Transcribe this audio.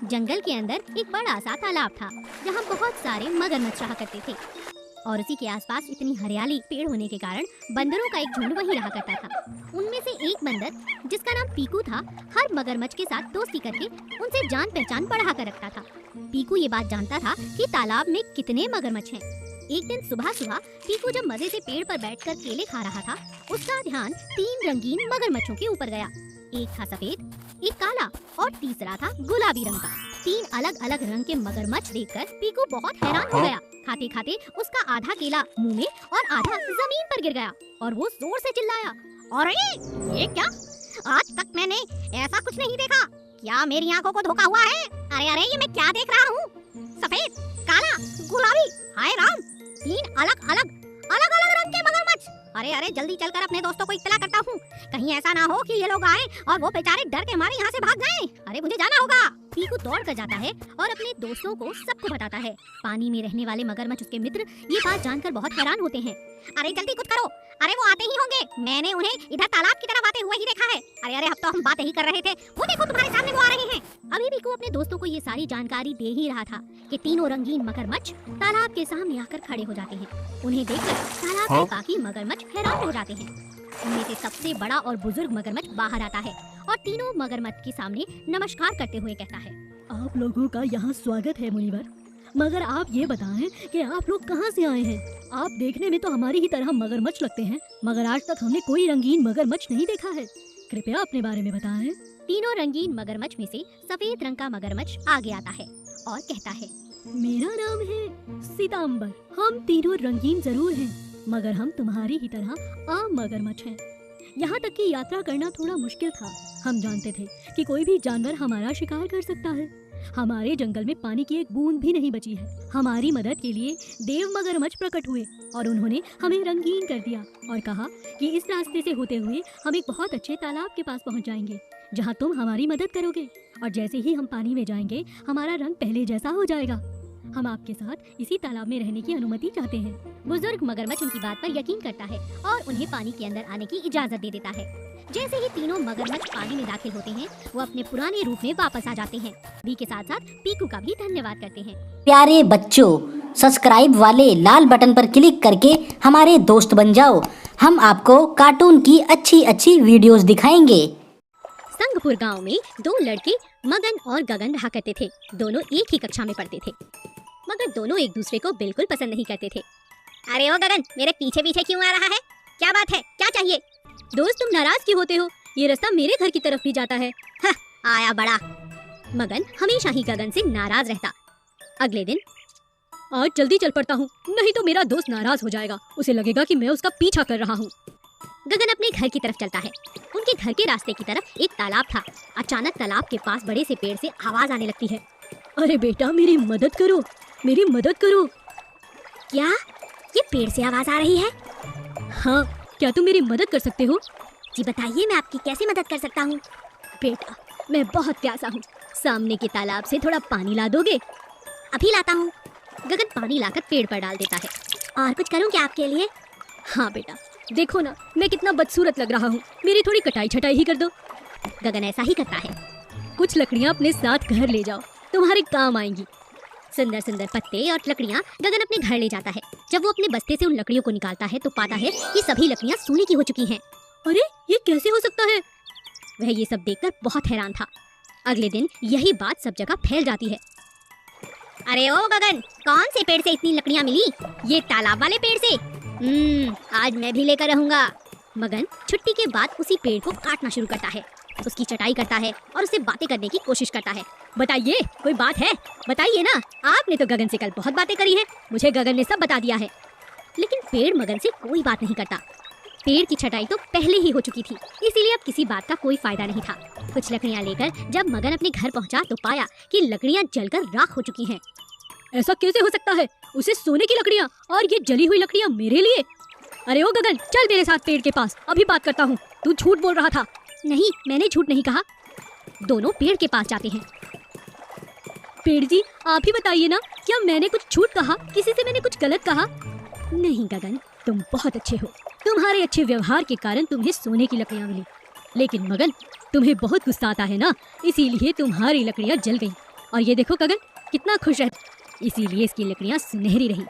जंगल के अंदर एक बड़ा सा तालाब था जहाँ बहुत सारे मगरमच्छ रहा करते थे और उसी के आसपास इतनी हरियाली पेड़ होने के कारण बंदरों का एक झुंड वहीं रहा करता था। उनमें से एक बंदर जिसका नाम पीकू था, हर मगरमच्छ के साथ दोस्ती करके उनसे जान पहचान बढ़ा कर रखता था। पीकू ये बात जानता था कि तालाब में कितने मगरमच्छ हैं। एक दिन सुबह सुबह पीकू जब मजे से पेड़ पर बैठकर केले खा रहा था, उसका ध्यान 3 रंगीन मगरमच्छों के ऊपर गया। एक था सफेद, एक काला और तीसरा था गुलाबी रंग का। 3 अलग अलग रंग के मगरमच्छ देखकर पीकू बहुत हैरान हो गया। खाते खाते उसका आधा केला मुंह में और आधा जमीन पर गिर गया और वो जोर से चिल्लाया, अरे ये क्या? आज तक मैंने ऐसा कुछ नहीं देखा। क्या मेरी आंखों को धोखा हुआ है? अरे अरे ये मैं क्या देख रहा हूँ? सफेद, काला, गुलाबी, हाय राम, 3 अलग अलग रंग के मगरमच्छ। अरे अरे जल्दी चलकर अपने दोस्तों को इत्तला करता हूँ, कहीं ऐसा ना हो कि ये लोग आए और वो बेचारे डर के मारे यहाँ से भाग जाएं। अरे मुझे जाना होगा। पीकू दौड़ कर जाता है और अपने दोस्तों को सबको बताता है। पानी में रहने वाले मगरमच्छ उसके मित्र ये बात जानकर बहुत हैरान होते हैं। अरे जल्दी कुछ करो, अरे वो आते ही होंगे, मैंने उन्हें इधर तालाब की तरफ आते हुए ही देखा है। अरे अरे अब तो हम बातें ही कर रहे थे, वो देखो तुम्हारे सामने वो आ रहे हैं। अभी पीकू अपने दोस्तों को ये सारी जानकारी दे ही रहा था कि तीनों रंगीन मगरमच्छ तालाब के सामने आकर खड़े हो जाते हैं। उन्हें देखकर तालाब के बाकी मगरमच्छ हैरान हो जाते हैं। उनमें से सबसे बड़ा और बुजुर्ग मगरमच्छ बाहर आता है और तीनों मगरमच्छ के सामने नमस्कार करते हुए कहता है, आप लोगों का यहाँ स्वागत है मुनिवर, मगर आप ये बताएं कि आप लोग कहाँ से आए हैं? आप देखने में तो हमारी ही तरह मगरमच्छ लगते हैं, मगर आज तक हमने कोई रंगीन मगरमच्छ नहीं देखा है। कृपया अपने बारे में बताएं। तीनों रंगीन मगरमच्छ में से सफेद रंग का मगरमच्छ आगे आता है और कहता है, मेरा नाम है सीतांबर। हम तीनों रंगीन जरूर हैं, मगर हम तुम्हारी ही तरह आम मगरमच्छ हैं। यहाँ तक कि यात्रा करना थोड़ा मुश्किल था। हम जानते थे कि कोई भी जानवर हमारा शिकार कर सकता है। हमारे जंगल में पानी की एक बूंद भी नहीं बची है। हमारी मदद के लिए देव मगरमच्छ प्रकट हुए और उन्होंने हमें रंगीन कर दिया और कहा कि इस रास्ते से होते हुए हम एक बहुत अच्छे तालाब के पास पहुंच जाएंगे, जहां तुम हमारी मदद करोगे, और जैसे ही हम पानी में जाएंगे हमारा रंग पहले जैसा हो जाएगा। हम आपके साथ इसी तालाब में रहने की अनुमति चाहते हैं। बुजुर्ग मगरमच्छ उनकी बात पर यकीन करता है और उन्हें पानी के अंदर आने की इजाजत दे देता है। जैसे ही तीनों मगरमच्छ पानी में दाखिल होते हैं, वो अपने पुराने रूप में वापस आ जाते हैं। भी के साथ साथ पीकू का भी धन्यवाद करते हैं। प्यारे बच्चों, सब्सक्राइब वाले लाल बटन पर क्लिक करके हमारे दोस्त बन जाओ। हम आपको कार्टून की अच्छी वीडियोस दिखाएंगे। संगपुर गांव में 2 लड़के मगन और गगन रहा करते थे। दोनों एक ही कक्षा में पढ़ते थे, मगर दोनों एक दूसरे को बिल्कुल पसंद नहीं करते थे। अरे ओ गगन, मेरे पीछे पीछे क्यों आ रहा है? क्या बात है, क्या चाहिए? दोस्त तुम नाराज क्यों होते हो? ये रास्ता मेरे घर की तरफ भी जाता है। आया बड़ा। मगन हमेशा ही गगन से नाराज रहता। अगले दिन, आज जल्दी चल पड़ता हूँ, नहीं तो मेरा दोस्त नाराज हो जाएगा। उसे लगेगा कि मैं उसका पीछा कर रहा हूँ। गगन अपने घर की तरफ चलता है। उनके घर के रास्ते की तरफ एक तालाब था। अचानक तालाब के पास बड़े से पेड़ से आवाज आने लगती है। अरे बेटा, मेरी मदद करो, मेरी मदद करो। क्या? ये पेड़ से आवाज आ रही है? हाँ, क्या तुम मेरी मदद कर सकते हो? जी बताइए, मैं आपकी कैसे मदद कर सकता हूँ? बेटा, मैं बहुत प्यासा हूँ, सामने के तालाब से थोड़ा पानी ला दोगे? अभी लाता हूँ। गगन पानी लाकर पेड़ पर डाल देता है। और कुछ करूँ क्या आपके लिए? हाँ बेटा, देखो ना मैं कितना बदसूरत लग रहा हूँ, मेरी थोड़ी कटाई छटाई ही कर दो। गगन ऐसा ही करता है। कुछ लकड़ियाँ अपने साथ घर ले जाओ, तुम्हारे काम आएंगी। सुंदर सुंदर पत्ते और लकड़ियाँ गगन अपने घर ले जाता है। जब वो अपने बस्ते से उन लकड़ियों को निकालता है तो पाता है कि सभी लकड़ियाँ सोने की हो चुकी हैं। अरे ये कैसे हो सकता है? वह ये सब देखकर बहुत हैरान था। अगले दिन यही बात सब जगह फैल जाती है। अरे ओ गगन, कौन से पेड़ से इतनी लकड़ियाँ मिली? ये तालाब वाले पेड़ से। आज मैं भी लेकर रहूंगा। मगन छुट्टी के बाद उसी पेड़ को काटना शुरू करता है, उसकी चटाई करता है और उससे बातें करने की कोशिश करता है। बताइए, कोई बात है? बताइए ना। आपने तो गगन से कल बहुत बातें करी है, मुझे गगन ने सब बता दिया है। लेकिन पेड़ मगन से कोई बात नहीं करता। पेड़ की छटाई तो पहले ही हो चुकी थी, इसीलिए अब किसी बात का कोई फायदा नहीं था। कुछ लकड़ियाँ लेकर जब मगन अपने घर पहुंचा तो पाया कि लकड़ियाँ जलकर राख हो चुकी हैं। ऐसा कैसे हो सकता है? उसे सोने की लकड़ियाँ और ये जली हुई लकड़ियाँ मेरे लिए? अरे ओ गगन, चल मेरे साथ पेड़ के पास, अभी बात करता हूँ। तू झूठ बोल रहा था। नहीं, मैंने झूठ नहीं कहा। दोनों पेड़ के पास जाते हैं। पेड़ जी, आप ही बताइए ना, क्या मैंने कुछ झूठ कहा? किसी से मैंने कुछ गलत कहा? नहीं गगन, तुम बहुत अच्छे हो। तुम्हारे अच्छे व्यवहार के कारण तुम्हें सोने की लकड़ियाँ मिली। लेकिन मगन, तुम्हें बहुत गुस्सा आता है ना, इसीलिए तुम्हारी लकड़ियाँ जल गई। और ये देखो गगन कितना खुश है, इसीलिए इसकी लकड़ियाँ सुनहरी रही।